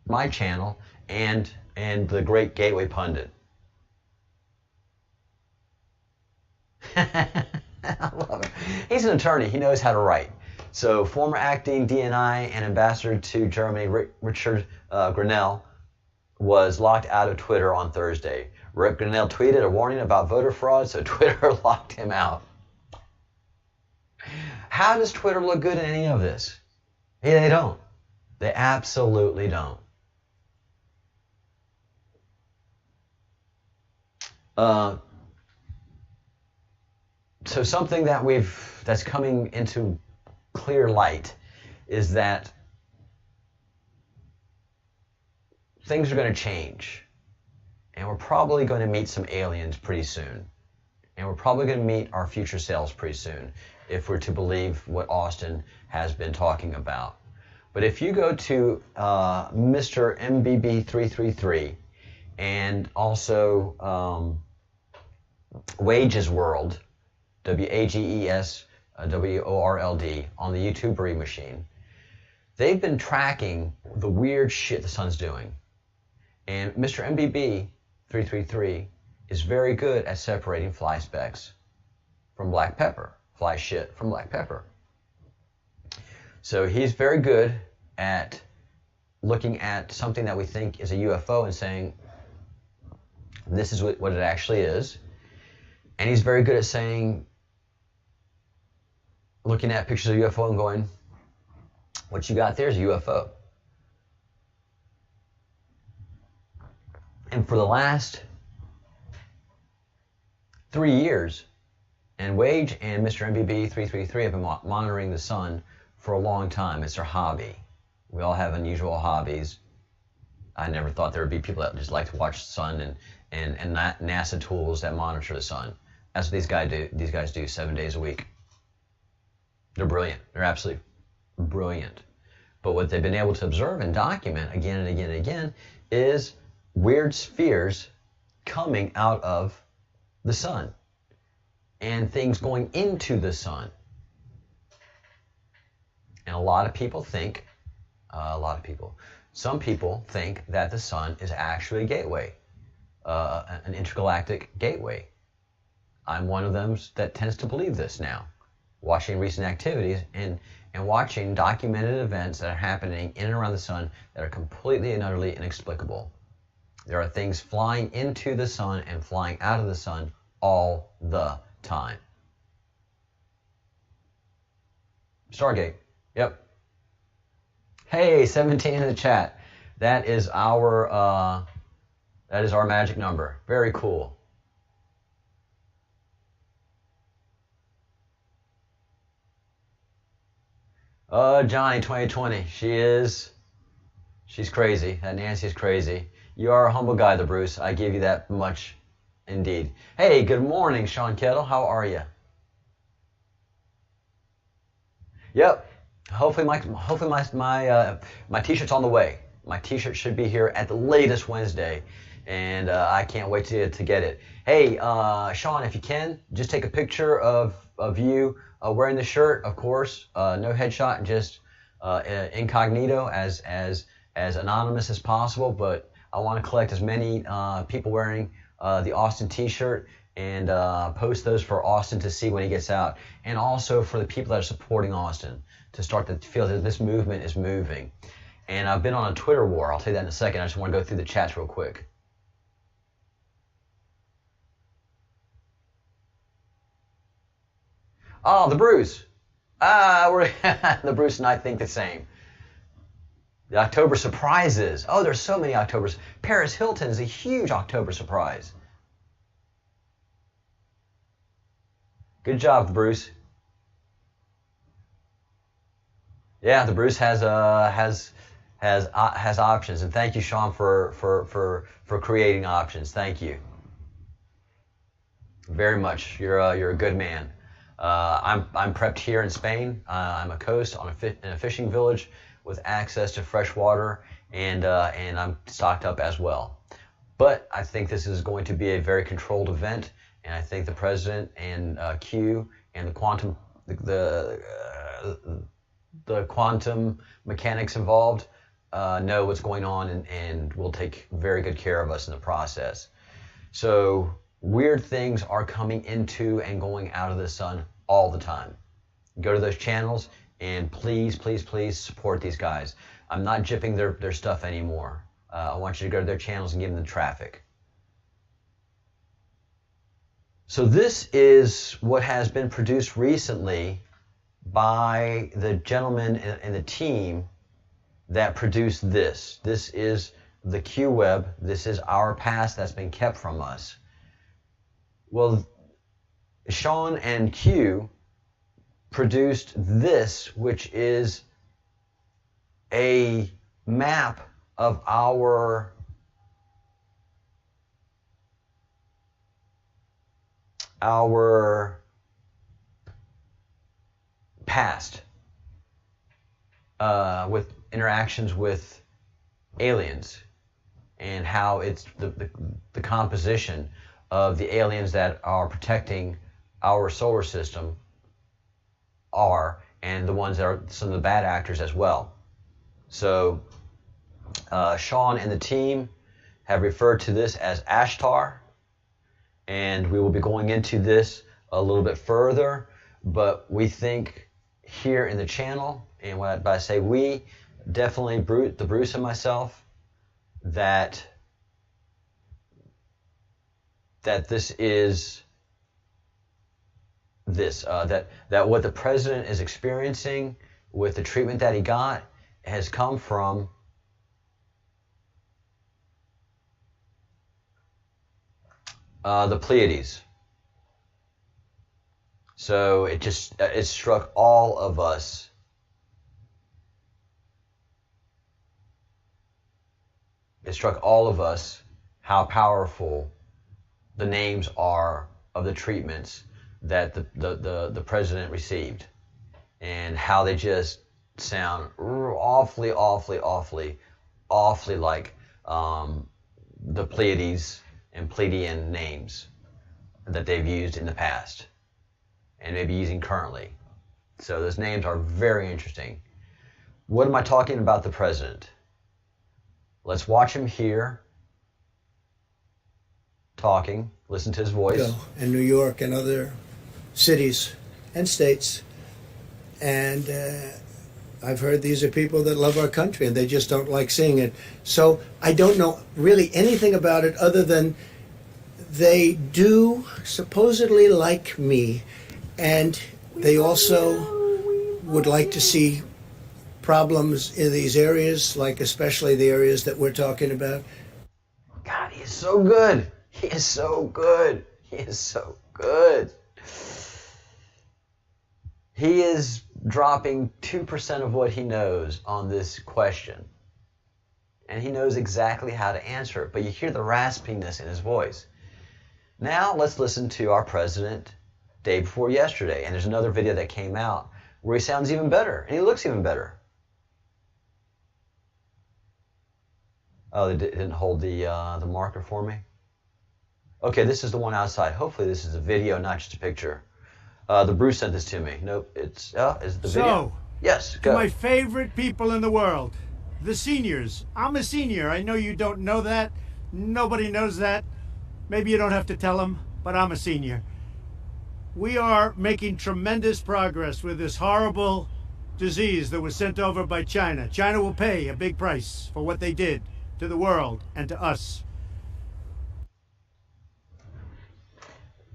my channel and the great Gateway Pundit. I love him. He's an attorney. He knows how to write. So, former acting DNI and ambassador to Germany, Richard Grenell, was locked out of Twitter on Thursday. Rick Grenell tweeted a warning about voter fraud, so Twitter locked him out. How does Twitter look good in any of this? They don't. They absolutely don't. So something that's coming into clear light is that things are going to change, and we're probably going to meet some aliens pretty soon, and we're probably going to meet our future selves pretty soon, if we're to believe what Austin has been talking about. But if you go to Mr. MBB333 and also Wages World, WAGES WORLD, on the YouTubery machine, they've been tracking the weird shit the sun's doing. And Mr. MBB333 is very good at separating fly specks from black pepper, fly shit from black pepper. So he's very good at looking at something that we think is a UFO and saying, this is what it actually is. And he's very good at saying, looking at pictures of UFO and going, what you got there is a UFO. And for the last 3 years, and Wage and Mr. MBB 333 have been monitoring the sun for a long time. It's their hobby. We all have unusual hobbies. I never thought there would be people that just like to watch the sun and NASA tools that monitor the sun. That's what these guys do 7 days a week. They're brilliant. They're absolutely brilliant. But what they've been able to observe and document again and again and again is weird spheres coming out of the sun and things going into the sun. And a lot of people think, some people think that the sun is actually a gateway, an intergalactic gateway. I'm one of them that tends to believe this now, watching recent activities and watching documented events that are happening in and around the sun that are completely and utterly inexplicable. There are things flying into the sun and flying out of the sun all the time. Stargate. Yep. Hey, 17 in the chat. That is our magic number. Very cool. Johnny 2020. She's crazy. That Nancy is crazy. You are a humble guy, the Bruce. I give you that much indeed. Hey, good morning, Sean Kettle. How are you? Yep. Hopefully my t-shirt's on the way. My t-shirt should be here at the latest Wednesday, and I can't wait to get it. Hey, Sean, if you can, just take a picture of you wearing the shirt, of course. No headshot, just incognito, as anonymous as possible. But I want to collect as many people wearing the Austin t-shirt and post those for Austin to see when he gets out, and also for the people that are supporting Austin to start to feel that this movement is moving. And I've been on a Twitter war. I'll tell you that in a second. I just want to go through the chats real quick. Oh, the Bruce. The Bruce and I think the same. The October surprises. Oh, there's so many Octobers. Paris Hilton is a huge October surprise. Good job, Bruce. Yeah, the Bruce has options, and thank you, Sean, for creating options. Thank you very much. You're a good man. I'm prepped here in Spain. I'm a coast in a fishing village with access to fresh water, and I'm stocked up as well. But I think this is going to be a very controlled event, and I think the president and Q and the quantum mechanics involved know what's going on and will take very good care of us in the process. So weird things are coming into and going out of the sun all the time. Go to those channels and please, please, please support these guys. I'm not jipping their stuff anymore. I want you to go to their channels and give them the traffic. So this is what has been produced recently by the gentleman and the team that produced this. This is the Q Web. This is our past that's been kept from us. Well, Sean and Q produced this, which is a map of our past with interactions with aliens and how it's the composition of the aliens that are protecting our solar system are, and the ones that are some of the bad actors as well. So Sean and the team have referred to this as Ashtar, and we will be going into this a little bit further, but we think here in the channel and by I say we, definitely the Bruce and myself, that this is that what the president is experiencing with the treatment that he got has come from the Pleiades. So it struck all of us. It struck all of us how powerful the names are of the treatments that the president received, and how they just sound awfully like the Pleiades and Pleiadian names that they've used in the past and maybe using currently. So those names are very interesting. What am I talking about the president? Let's watch him here talking, listen to his voice. In New York and other cities and states. And I've heard these are people that love our country and they just don't like seeing it. So I don't know really anything about it other than they do supposedly like me, and they also would like to see problems in these areas, like especially the areas that we're talking about. God, he is so good. He is so good. He is so good. He is dropping 2% of what he knows on this question. And he knows exactly how to answer it. But you hear the raspiness in his voice. Now let's listen to our president day before yesterday. And there's another video that came out where he sounds even better. And he looks even better. Oh, they didn't hold the marker for me? Okay, this is the one outside. Hopefully this is a video, not just a picture. The Bruce sent this to me. Nope, is it the video? So, yes, go. To my favorite people in the world, the seniors. I'm a senior. I know you don't know that. Nobody knows that. Maybe you don't have to tell them, but I'm a senior. We are making tremendous progress with this horrible disease that was sent over by China. China will pay a big price for what they did to the world and to us.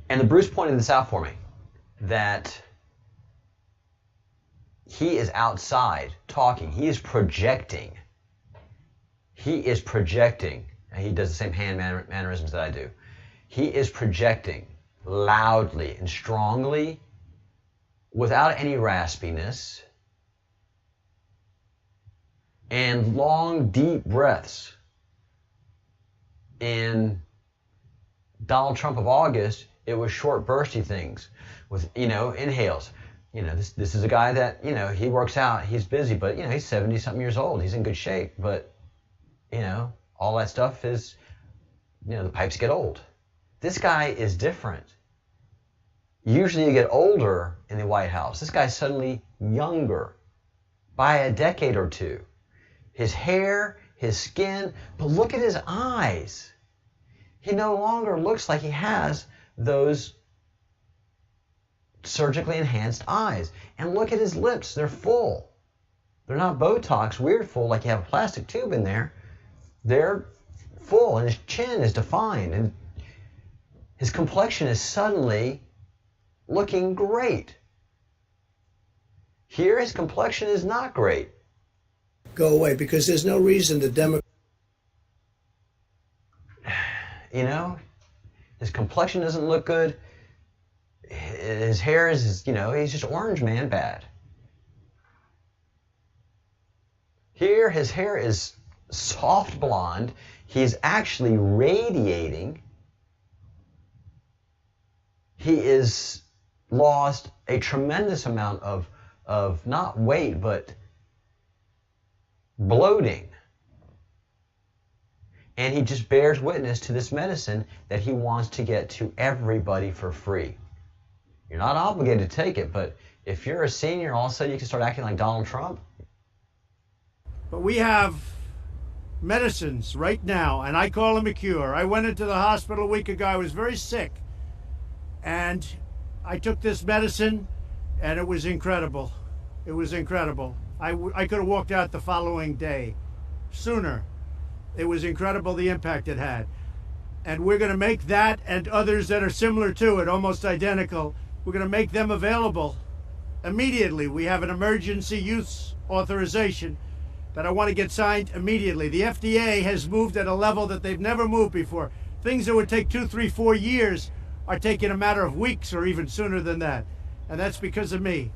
And the Bruce pointed this out for me, that he is outside talking. He is projecting. He is projecting. And he does the same hand mannerisms that I do. He is projecting loudly and strongly without any raspiness and long, deep breaths. In Donald Trump of August, it was short, bursty things with, inhales. This is a guy that, he works out, he's busy, but, he's 70-something years old. He's in good shape, but, all that stuff is, the pipes get old. This guy is different. Usually you get older in the White House. This guy's suddenly younger by a decade or two. His hair, his skin, but look at his eyes. He no longer looks like he has those surgically enhanced eyes. And look at his lips. They're full. They're not Botox, weird full, like you have a plastic tube in there. They're full, and his chin is defined, and his complexion is suddenly looking great. Here, his complexion is not great. Go away, because there's no reason the Democrats... His complexion doesn't look good. His hair is, he's just orange man bad. Here, his hair is soft blonde. He's actually radiating. He is lost a tremendous amount of not weight, but bloating. And he just bears witness to this medicine that he wants to get to everybody for free. You're not obligated to take it, but if you're a senior, all of a sudden you can start acting like Donald Trump. But we have medicines right now, and I call them a cure. I went into the hospital a week ago. I was very sick, and I took this medicine, and it was incredible. It was incredible. I could have walked out the following day, sooner. It was incredible the impact it had. And we're going to make that and others that are similar to it, almost identical, we're going to make them available immediately. We have an emergency use authorization that I want to get signed immediately. The FDA has moved at a level that they've never moved before. Things that would take 2, 3, 4 years are taking a matter of weeks or even sooner than that. And that's because of me.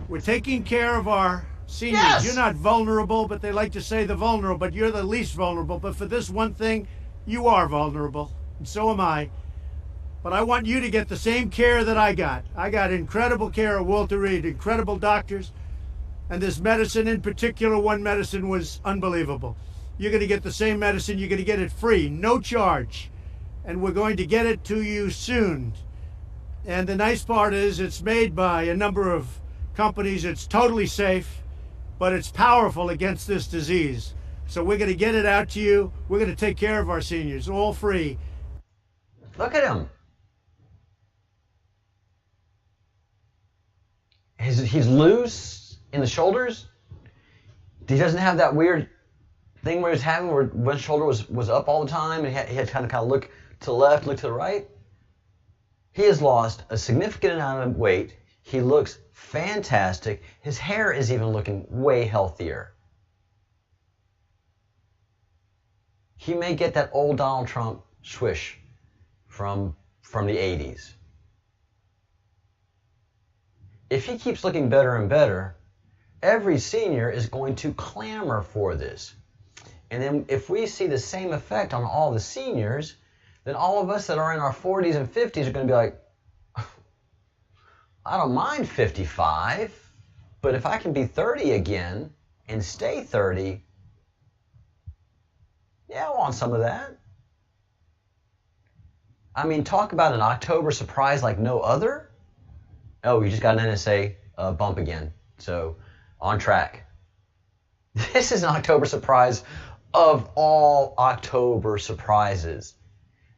We're taking care of our seniors. Yes! You're not vulnerable, but they like to say the vulnerable, but you're the least vulnerable. But for this one thing, you are vulnerable, and so am I. But I want you to get the same care that I got. I got incredible care at Walter Reed, incredible doctors, and this medicine in particular, one medicine was unbelievable. You're going to get the same medicine. You're going to get it free, no charge, and we're going to get it to you soon. And the nice part is it's made by a number of companies. It's totally safe, but it's powerful against this disease. So we're going to get it out to you. We're going to take care of our seniors, all free. Look at him. He's loose in the shoulders. He doesn't have that weird thing where he's having where one shoulder was up all the time and he had to kind of look to the left, look to the right. He has lost a significant amount of weight. He looks fantastic. His hair is even looking way healthier. He may get that old Donald Trump swish from the 80s. If he keeps looking better and better, every senior is going to clamor for this. And then if we see the same effect on all the seniors, then all of us that are in our 40s and 50s are going to be like, I don't mind 55, but if I can be 30 again and stay 30, yeah, I want some of that. I mean, talk about an October surprise like no other. Oh, we just got an NSA bump again. So, on track. This is an October surprise of all October surprises.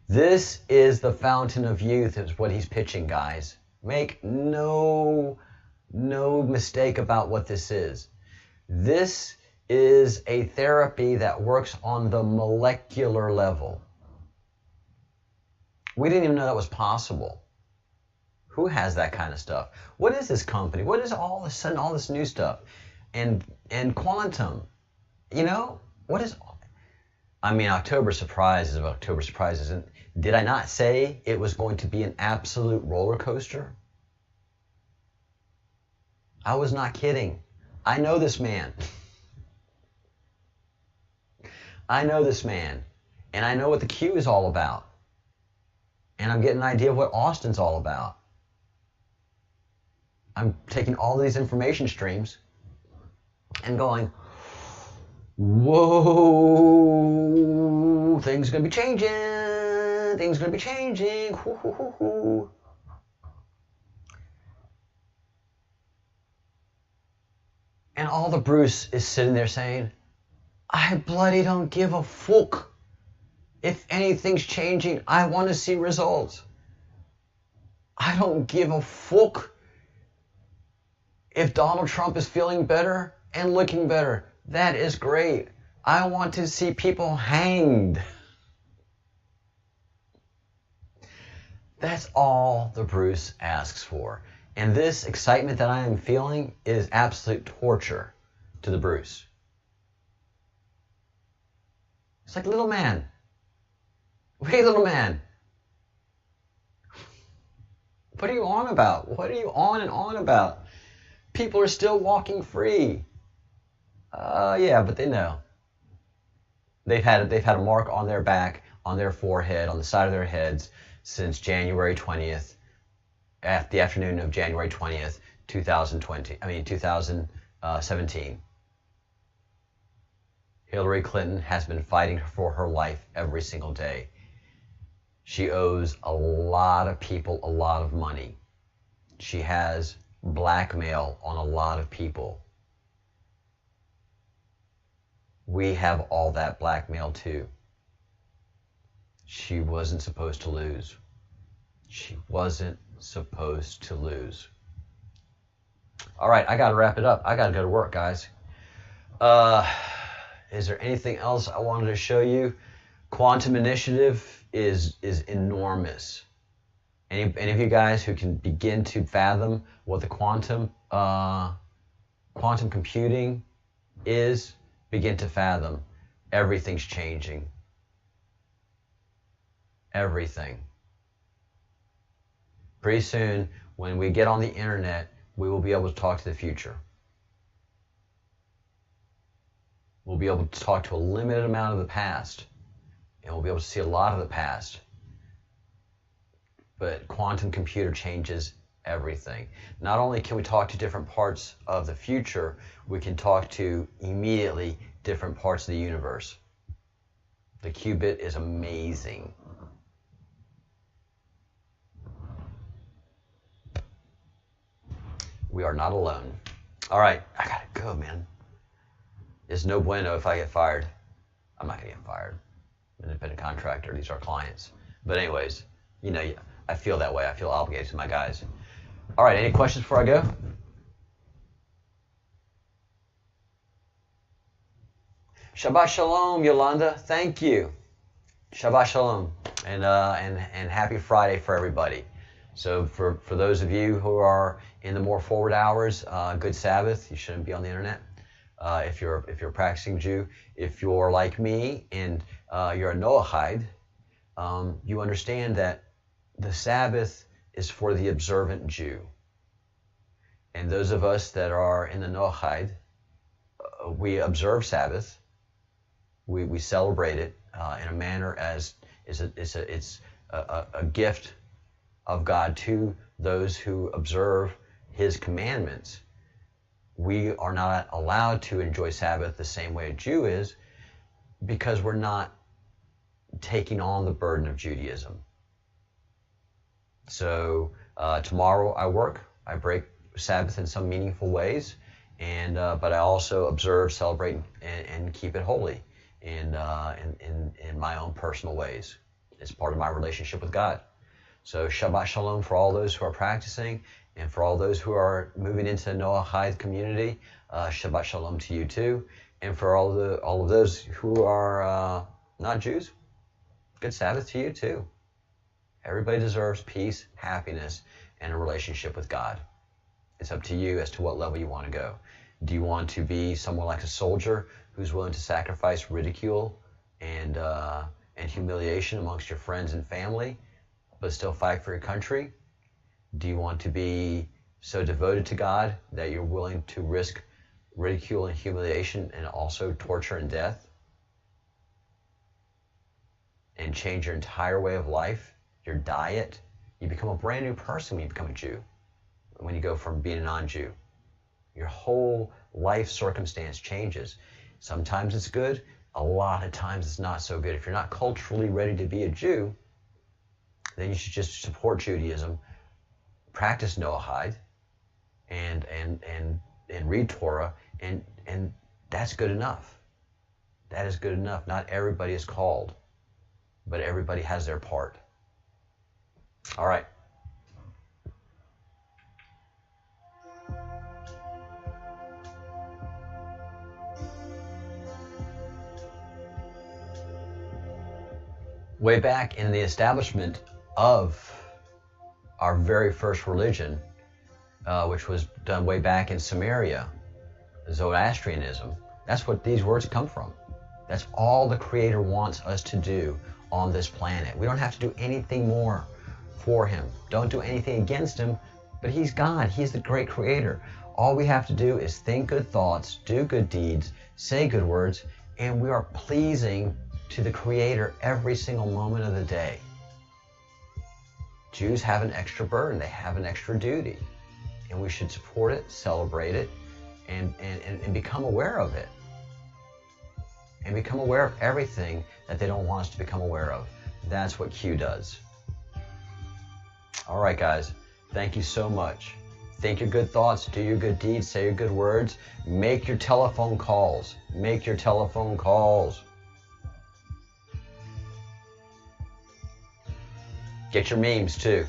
This is the fountain of youth is what he's pitching, guys. Make no mistake about what this is. This is a therapy that works on the molecular level. We didn't even know that was possible. Who has that kind of stuff? What is this company? What is all of a sudden all this new stuff? And quantum, you know, what is? I mean, October surprises of October surprises. And did I not say it was going to be an absolute roller coaster? I was not kidding. I know this man. I know this man. And I know what the Q is all about. And I'm getting an idea of what Austin's all about. I'm taking all these information streams and going, whoa, things are going to be changing. Things are going to be changing. Hoo, hoo, hoo, hoo. And all the Bruce is sitting there saying, I bloody don't give a fuck. If anything's changing, I want to see results. I don't give a fuck if Donald Trump is feeling better and looking better. That is great. I want to see people hanged. That's all the Bruce asks for. And this excitement that I am feeling is absolute torture to the Bruce. It's like, little man. Hey, little man. What are you on about? What are you on and on about? People are still walking free. Yeah, but they know. They've had a mark on their back, on their forehead, on the side of their heads since January 20th, at the afternoon of January 20th, 2017. Hillary Clinton has been fighting for her life every single day. She owes a lot of people a lot of money. She has blackmail on a lot of people. We have all that blackmail too. She wasn't supposed to lose. She wasn't supposed to lose. All right, I got to wrap it up. I got to go to work, guys. Is there anything else I wanted to show you? Quantum initiative is enormous. Any of you guys who can begin to fathom what the quantum computing is, begin to fathom. Everything's changing. Everything. Pretty soon, when we get on the internet, we will be able to talk to the future. We'll be able to talk to a limited amount of the past, and we'll be able to see a lot of the past. But quantum computer changes everything. Not only can we talk to different parts of the future, we can talk to immediately different parts of the universe. The qubit is amazing. We are not alone. All right, I gotta go, man. It's no bueno if I get fired. I'm not gonna get fired. I'm an independent contractor. These are clients. But anyways, you know, I feel that way. I feel obligated to my guys. All right, any questions before I go? Shabbat Shalom, Yolanda. Thank you. Shabbat Shalom. And happy Friday for everybody. So for those of you who are in the more forward hours, good Sabbath. You shouldn't be on the internet. If you're a practicing Jew, if you're like me and you're a Noahide, you understand that the Sabbath is for the observant Jew. And those of us that are in the Noahide, we observe Sabbath. We celebrate it in a manner as it's a gift of God to those who observe His commandments. We are not allowed to enjoy Sabbath the same way a Jew is because we're not taking on the burden of Judaism. So tomorrow I work. I break Sabbath in some meaningful ways, and but I also observe, celebrate, and keep it holy in my own personal ways. It's part of my relationship with God. So Shabbat Shalom for all those who are practicing, and for all those who are moving into the Noahide community. Shabbat Shalom to you too, and for all of those who are not Jews, good Sabbath to you too. Everybody deserves peace, happiness, and a relationship with God. It's up to you as to what level you want to go. Do you want to be someone like a soldier who's willing to sacrifice ridicule and humiliation amongst your friends and family, but still fight for your country? Do you want to be so devoted to God that you're willing to risk ridicule and humiliation and also torture and death? And change your entire way of life, your diet? You become a brand new person when you become a Jew. When you go from being a non-Jew, your whole life circumstance changes. Sometimes it's good, a lot of times it's not so good. If you're not culturally ready to be a Jew, then you should just support Judaism, practice Noahide, and read Torah, and that's good enough. That is good enough. Not everybody is called, but everybody has their part. All right. Way back in the establishment of our very first religion, which was done way back in Samaria, Zoroastrianism, that's what these words come from. That's all the Creator wants us to do on this planet. We don't have to do anything more for Him. Don't do anything against Him, but He's God. He's the great Creator. All we have to do is think good thoughts, do good deeds, say good words, and we are pleasing to the Creator every single moment of the day. Jews have an extra burden. They have an extra duty. And we should support it, celebrate it, and become aware of it. And become aware of everything that they don't want us to become aware of. That's what Q does. All right, guys. Thank you so much. Think your good thoughts, do your good deeds, say your good words. Make your telephone calls. Make your telephone calls. Get your memes too.